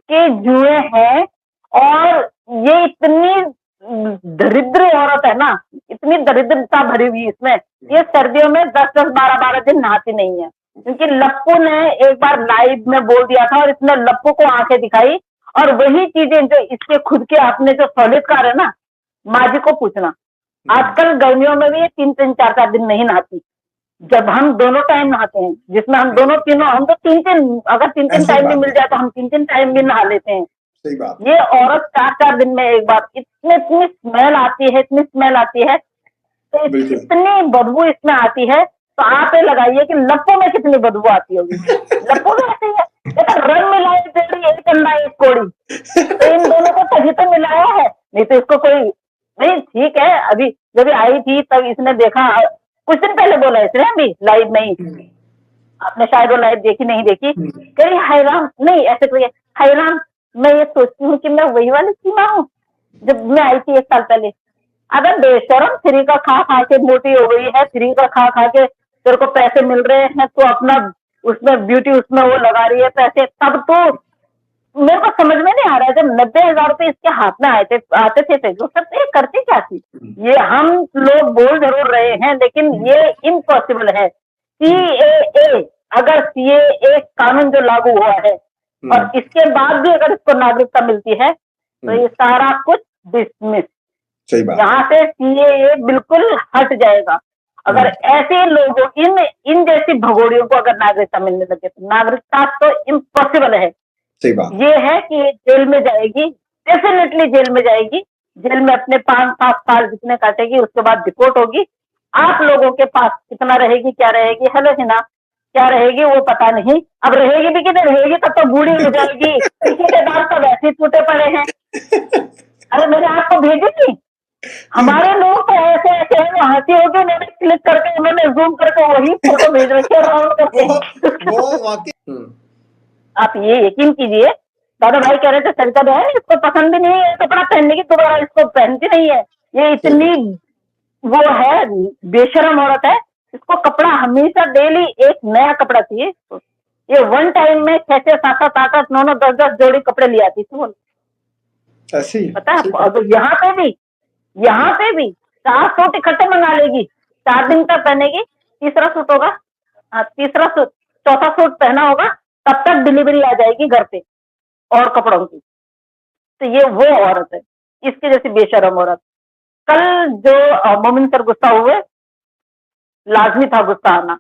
के जुए हैं। और ये इतनी दरिद्र औरत है ना, इतनी दरिद्रता भरी हुई इसमें, ये सर्दियों में 10-10, 12-12 दिन नहाती नहीं है। क्योंकि लप्पू ने एक बार लाइव में बोल दिया था और इसने लप्पू को आंखें दिखाई। और वही चीजें जो इसके खुद के अपने जो सौलियतकार है ना, माँ जी को पूछना, आजकल गर्मियों में भी ये 3-3, 4-4 दिन नहीं नहाती, जब हम दोनों टाइम नहाते हैं, जिसमें हम दोनों तीनों, हम तो 3-3, अगर 3-3 ऐसी टाइम भी बात मिल है। जाए तो हम 3-3 टाइम भी नहा लेते हैं। सही बात। ये औरत 4-4 दिन में एक बार, इतनी स्मेल आती है, इतनी स्मेल आती है, तो बिल्कुल। इतनी बदबू इसमें आती है। तो आप ये लगाइए कि लप्पू में कितनी बदबू आती होगी। लप्पू में ऐसे ही है, ये तो रंग मिलाए तेरी, एक अंडा एक कोड़ी, तो इन दोनों को तभी तो मिलाया है, नहीं तो इसको कोई नहीं। ठीक है, अभी जब ये आई थी तब इसने देखा, कुछ दिन पहले बोला इसने अभी लाइव में ही, आपने शायद वो लाइव देखी नहीं देखी, कह रही हाय राम, नहीं ऐसे कोई, हाय राम, मैं ये सोचती हूँ कि मैं वही वाली सीमा हूँ जब मैं आई थी 1 साल पहले। अगर बेशरम, फ्री का खा खा के मोटी हो गई है, फ्री का खा खा के तेरे को पैसे मिल रहे हैं, तो अपना उसमें ब्यूटी उसमें वो लगा रही है पैसे, तब तो मेरे को समझ में नहीं आ रहा है, जब 90,000 रुपए इसके हाथ में आते थे जो सब, ये करती क्या थी। ये हम लोग बोल जरूर रहे हैं, लेकिन ये इम्पॉसिबल है। CAA, अगर CAA कानून जो लागू हुआ है और इसके बाद भी अगर इसको नागरिकता मिलती है, तो ये सारा कुछ डिसमिस, सही बात। यहाँ से CAA बिल्कुल हट जाएगा। अगर ऐसे लोगों, इन जैसी भगोड़ियों को अगर नागरिकता मिलने लगे, तो नागरिकता तो इम्पॉसिबल है। सही बात। ये है कि जेल में जाएगी, डेफिनेटली जेल में जाएगी, जेल में अपने 5-7 साल जितने काटेगी, उसके बाद डिपोर्ट होगी। आप लोगों के पास कितना रहेगी, क्या रहेगी, हेलो हिना, क्या रहेगी वो पता नहीं। अब रहेगी भी कि नहीं रहेगी, तब तो बूढ़ी हो जाएगी, किसी के दांत तो वैसे ही टूटे पड़े हैं। अरे मैंने आपको भेजी थी, हमारे लोग तो ऐसे ऐसे हैं, हंसी होगी, उन्होंने क्लिक करके, उन्होंने जूम करके वही फोटो भेज रखी है राउंड करके। वो वाकई। आप ये यकीन कीजिए, दादा भाई कह रहे थे सरिता बहन इसको पसंद भी नहीं है कपड़ा पहनने की, दोबारा इसको पहनती नहीं है, ये इतनी वो है, बेशरम औरत है, इसको कपड़ा हमेशा डेली एक नया कपड़ा चाहिए। ये वन टाइम में 6-6, 7-7, 8-8, 9-9, 10-10 जोड़ी कपड़े ले आती थी वो, ऐसी पता है। और यहाँ पे भी 4 सूट इकट्ठे मंगा लेगी, 4 दिन तक पहनेगी, तीसरा सूट होगा, तीसरा सूट, चौथा सूट पहना होगा, तब तक डिलीवरी आ जाएगी घर पे और कपड़ों की। तो ये वो औरत है, इसकी जैसी बेशरम औरत। कल जो मोमिन सर गुस्सा हुए, लाजमी था गुस्सा आना,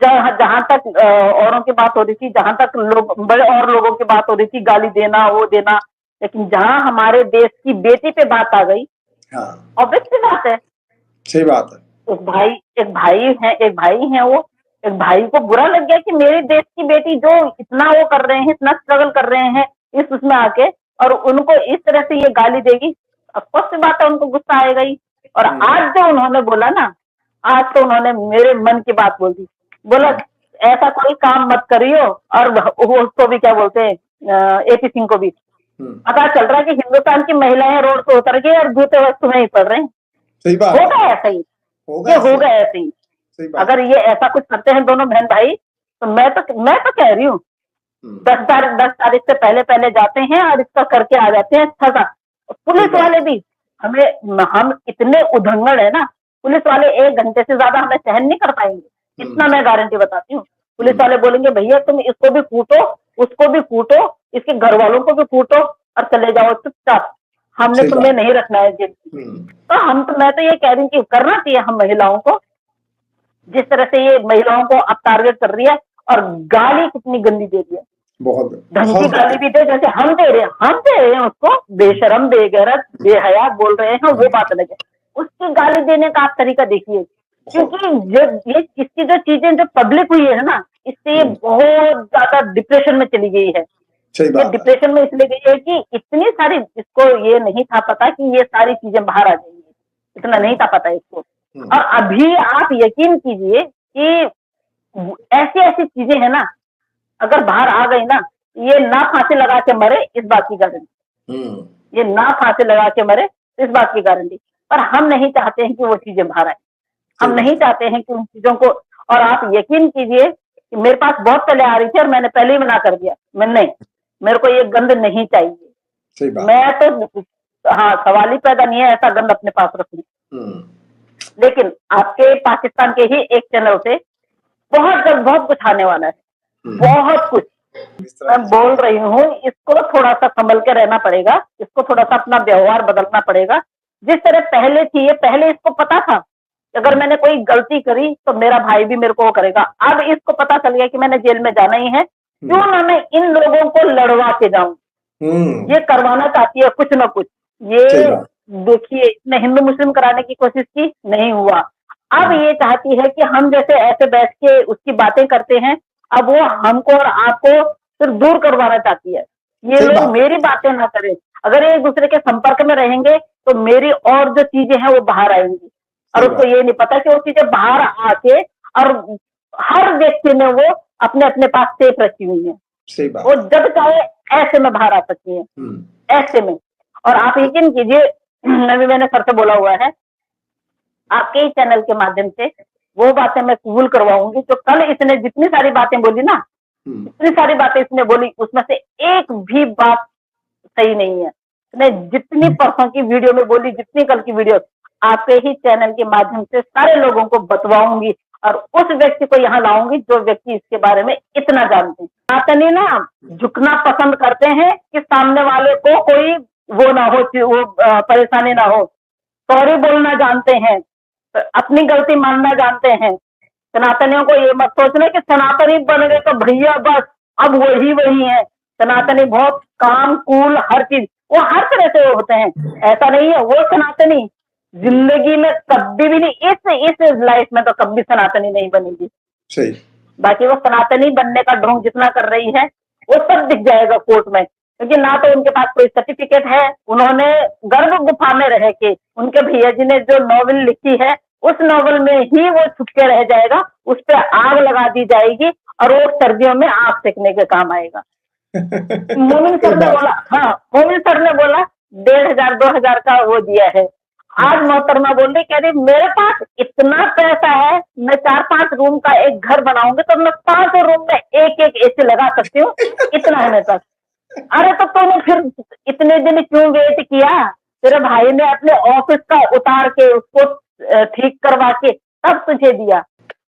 जहां तक औरों की बात हो रही थी, जहां तक लोग बड़े और लोगों की बात हो रही थी, गाली देना वो देना, लेकिन जहां हमारे देश की बेटी पे बात आ गई, ऑब्वियस सी बात है, सही बात है। एक भाई है वो, एक भाई को बुरा लग गया कि मेरे देश की बेटी जो इतना वो कर रहे हैं, इतना स्ट्रगल कर रहे हैं इस उसमें आके, और उनको इस तरह से ये गाली देगी, अफकोर्स सी बात है उनको गुस्सा आएगा ही। और आज जो उन्होंने बोला ना, आज तो उन्होंने मेरे मन की बात बोल दी, बोला ऐसा कोई काम मत करियो। और वो उसको भी क्या बोलते हैं, AP सिंह को भी पता चल रहा है कि हिंदुस्तान की महिलाएं रोड पे उतर गई और जूते वस्तु में ही पड़ रहे हैं। सही बात होगा ऐसा ही, ये होगा ऐसे ही। अगर ये ऐसा कुछ करते हैं दोनों बहन भाई, तो मैं तो कह रही हूँ 10 तारीख से पहले जाते हैं और इसका करके आ जाते हैं सजा। पुलिस वाले भी हम इतने उधंगड़ है ना, पुलिस वाले 1 घंटे से ज्यादा हमें सहन नहीं कर पाएंगे, इतना मैं गारंटी बताती हूँ। पुलिस वाले बोलेंगे भैया तुम इसको भी कूटो, उसको भी कूटो, इसके घर वालों को भी कूटो और चले जाओ चुपचाप, हमने तुम्हें नहीं रखना है जेल। तो मैं तो ये कह रही हूँ कि करना चाहिए हम महिलाओं को, जिस तरह से ये महिलाओं को अब टारगेट कर रही है, और गाली कितनी गंदी दे रही है, बहुत ढंग की गाली भी दे, जैसे हम दे रहे हैं उसको, बेशरम बेगैरत बेहया बोल रहे हैं, वो बात अलग है। उसकी गाली देने का आप तरीका देखिए, क्योंकि ये इसकी जो चीजें जो पब्लिक हुई है ना, इससे ये बहुत ज्यादा डिप्रेशन में चली गई है। ये डिप्रेशन में इसलिए गई है कि इतनी सारी, इसको ये नहीं था पता कि ये सारी चीजें बाहर आ जाएंगी, इतना नहीं था पता इसको। और अभी आप यकीन कीजिए कि ऐसी ऐसी चीजें है ना, अगर बाहर आ गई ना, ये ना फांसी लगा के मरे इस बात की गारंटी, ये ना फांसी लगा के मरे इस बात की गारंटी। पर हम नहीं चाहते हैं कि वो चीजें बाहर आए, हम नहीं चाहते हैं कि उन चीजों को। और आप यकीन कीजिए कि मेरे पास बहुत पहले आ रही थी और मैंने पहले ही मना कर दिया, मैं नहीं, मेरे को ये गंद नहीं चाहिए। सही बात। मैं तो हाँ, सवाल ही पैदा नहीं है ऐसा गंद अपने पास रखूं। लेकिन आपके पाकिस्तान के ही एक चैनल से बहुत जल्द बहुत कुछ आने वाला है, बहुत कुछ। मैं बोल रही हूँ, इसको थोड़ा सा संभल के रहना पड़ेगा, इसको थोड़ा सा अपना व्यवहार बदलना पड़ेगा। जिस तरह पहले थी, ये पहले इसको पता था कि अगर मैंने कोई गलती करी तो मेरा भाई भी मेरे को वो करेगा। अब इसको पता चल गया कि मैंने जेल में जाना ही है, क्यों ना मैं इन लोगों को लड़वा के जाऊं। ये करवाना चाहती है कुछ ना कुछ। ये देखिए, इसने हिंदू मुस्लिम कराने की कोशिश की, नहीं हुआ। अब ये चाहती है कि हम जैसे ऐसे बैठ के उसकी बातें करते हैं, अब वो हमको और आपको सिर्फ दूर करवाना चाहती है। ये लोग मेरी बातें ना करें, अगर एक दूसरे के संपर्क में रहेंगे तो मेरी और जो चीजें हैं वो बाहर आएंगी। और उसको ये नहीं पता कि वो चीजें बाहर आके, और हर व्यक्ति ने वो अपने अपने पास सेफ रखी हुई है, वो जब चाहे ऐसे में बाहर आ सकती है, ऐसे में। और आप यकीन कीजिए, अभी मैंने सर से बोला हुआ है, आपके ही चैनल के माध्यम से वो बातें मैं कबूल करवाऊंगी। तो कल इसने जितनी सारी बातें बोली ना, इतनी सारी बातें इसने बोली, उसमें से एक भी बात सही नहीं है। इसने जितनी परसों की वीडियो में बोली, जितनी कल की वीडियो, आपके ही चैनल के माध्यम से सारे लोगों को बतवाऊंगी और उस व्यक्ति को यहाँ लाऊंगी जो व्यक्ति इसके बारे में इतना जानते हैं। सनातनी ना झुकना पसंद करते हैं कि सामने वाले को कोई वो ना हो, वो परेशानी ना हो। सॉरी बोलना जानते हैं, अपनी गलती मानना जानते हैं। सनातनियों को ये मत सोचना कि सनातनी बन गए तो भैया बस अब वही है। सनातनी बहुत काम, कूल, हर चीज, वो हर तरह से होते हैं। ऐसा नहीं है, वो सनातनी जिंदगी में कभी भी नहीं, इस लाइफ में तो कभी सनातनी नहीं बनेगी। सही। बाकी वो सनातनी बनने का ढोंग जितना कर रही है वो सब दिख जाएगा कोर्ट में, क्योंकि ना तो उनके पास कोई सर्टिफिकेट है। उन्होंने गर्भ गुफा में रह के, उनके भैया जी ने जो नॉवेल लिखी है उस नॉवेल में ही वो छुप के रह जाएगा, उस पर आग लगा दी जाएगी और वो सर्दियों में आग सेकने के काम आएगा। मोमिन सर ने बोला, हाँ मोमिन सर ने बोला 1500 2000 का वो दिया है। आज मोहतरमा बोल रही, कह रही मेरे पास इतना पैसा है, मैं 4-5 रूम का एक घर बनाऊंगी तो मैं 5 रूम में एक एसी लगा सकती हूँ, इतना है मेरे पास। अरे तो तूने फिर इतने दिन क्यों वेट किया? तेरे भाई ने अपने ऑफिस का उतार के उसको ठीक करवा के तब तुझे दिया।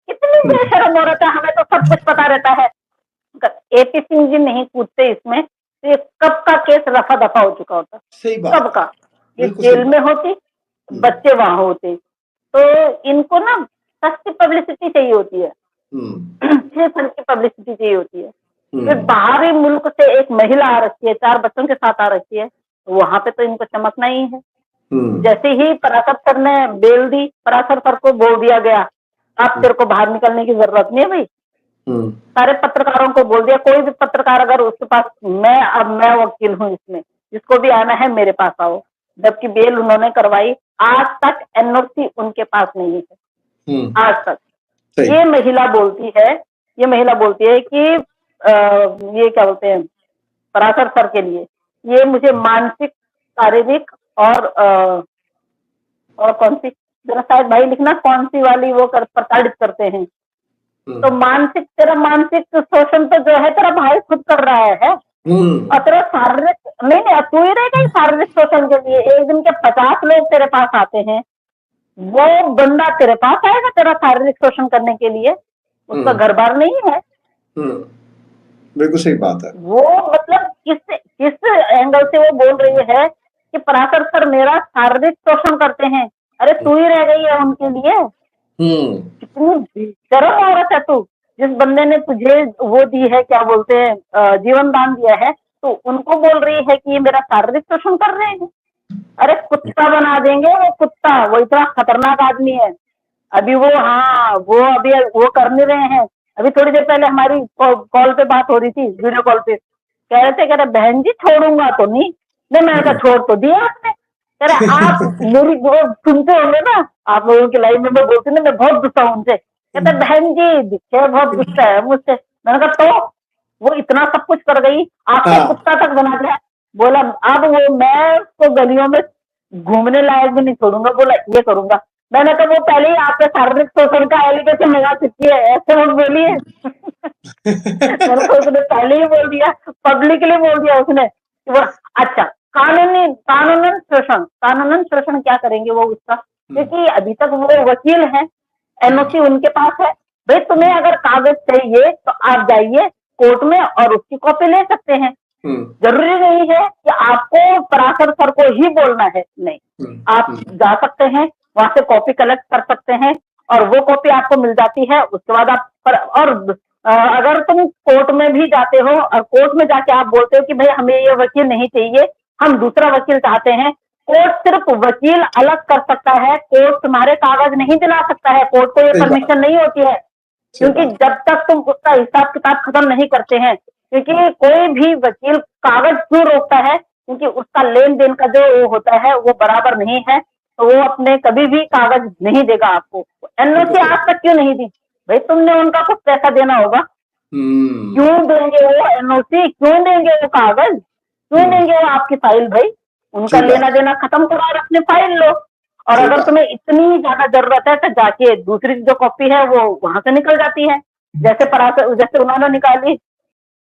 कितनी बेशर्म औरत है, हमें तो सब कुछ पता रहता है। AP सिंह जी नहीं कूदते इसमें तो ये कब का केस रफा दफा हो चुका होता, कब का। ये जेल में होती, बच्चे वहां होते। तो इनको ना सस्ती पब्लिसिटी चाहिए होती है, सिर्फ की पब्लिसिटी चाहिए होती है। फिर बाहरी मुल्क से एक महिला आ रखी है, 4 बच्चों के साथ आ रखी है, तो वहां पे तो इनको चमकना ही है। जैसे ही पराशर सर ने बेल दी, पराशर सर को बोल दिया गया अब तेरे को बाहर निकलने की जरूरत नहीं है भाई। सारे पत्रकारों को बोल दिया, कोई भी पत्रकार अगर उसके पास, मैं वकील हूँ इसमें, जिसको भी आना है मेरे पास आओ। जबकि बेल उन्होंने करवाई, आज तक NOC उनके पास नहीं है, आज तक। ये महिला बोलती है कि ये क्या बोलते हैं, पराशर सर के लिए ये मुझे मानसिक, शारीरिक और कौन सी, जरा शायद भाई लिखना, कौन सी वाली वो प्रताड़ित करते हैं। तो तेरा मानसिक शोषण तो जो है तेरा भाई खुद कर रहा है, और तेरा शारीरिक नहीं, तू ही रहेगा शारीरिक शोषण के लिए। एक दिन के 50 लोग तेरे पास आते हैं, वो बंदा तेरे पास आएगा तेरा शारीरिक शोषण करने के लिए, उसका घर बार नहीं है। बिल्कुल सही बात है। वो मतलब किस एंगल से वो बोल रही है कि पराशर सर मेरा शारीरिक शोषण करते हैं। अरे तू ही रह गई है उनके लिए। कितनी शर्म औरत है तू। जिस बंदे ने तुझे वो दी है, क्या बोलते हैं, जीवन दान दिया है, तो उनको बोल रही है कि ये मेरा शारीरिक शोषण कर रहे हैं। अरे कुत्ता बना देंगे वो कुत्ता, वो इतना खतरनाक आदमी है। अभी वो अभी वो कर नहीं रहे हैं। अभी थोड़ी देर पहले हमारी कॉल पे बात हो रही थी, वीडियो कॉल पे, कह रहे बहन जी छोड़ूंगा तो नहीं। मैंने कहा छोड़ तो दिया आपने। कह रहे आप मेरी वो सुनते होंगे ना, आप लोगों की लाइफ में मैं बोलती ना, मैं बहुत गुस्सा हूँ उनसे। कहते बहन जी दिखे बहुत गुस्सा है मुझसे। मैंने कहा तो वो इतना सब कुछ कर गई, आपको कुत्ता तक बना दिया। बोला अब वो मैं उसको गलियों में घूमने लायक भी नहीं छोड़ूंगा। बोला ये करूंगा। मैंने कहा वो पहले ही आपके शारीरिक शोषण का एलिगेशन लगा चुकी है, ऐसे मत बोलिए। मैंने तो उसने पहले ही बोल दिया, पब्लिकली बोल दिया उसने कि वो अच्छा कानूनन शोषण क्या करेंगे वो उसका, क्योंकि अभी तक वो वकील है, एनओसी उनके पास है। भाई तुम्हें अगर कागज चाहिए तो आप जाइए कोर्ट में और उसकी कॉपी ले सकते हैं। जरूरी नहीं है कि आपको पराशर सर को ही बोलना है, नहीं, आप जा सकते हैं वहां से कॉपी कलेक्ट कर सकते हैं और वो कॉपी आपको मिल जाती है। उसके बाद आप और अगर तुम कोर्ट में भी जाते हो और कोर्ट में जाके आप बोलते हो कि भाई हमें ये वकील नहीं चाहिए, हम दूसरा वकील चाहते हैं, कोर्ट सिर्फ वकील अलग कर सकता है, कोर्ट तुम्हारे कागज नहीं दिला सकता है, कोर्ट को ये परमिशन नहीं होती है, क्योंकि जब तक तुम उसका हिसाब किताब खत्म नहीं करते हैं, क्योंकि कोई भी वकील कागज क्यों रोकता है, क्योंकि उसका लेन देन का जो वो होता है वो बराबर नहीं है, तो वो अपने कभी भी कागज नहीं देगा आपको। एनओसी आज तक क्यों नहीं दी? भाई तुमने उनका कुछ पैसा देना होगा, क्यों देंगे वो एनओसी, क्यों देंगे वो कागज, क्यों देंगे वो आपकी फाइल? भाई उनका लेना देना खत्म करो और अपने फाइल लो। और अगर तुम्हें इतनी ज्यादा जरूरत है तो जाके दूसरी जो कॉपी है वो वहां से निकल जाती है, जैसे उन्होंने निकाली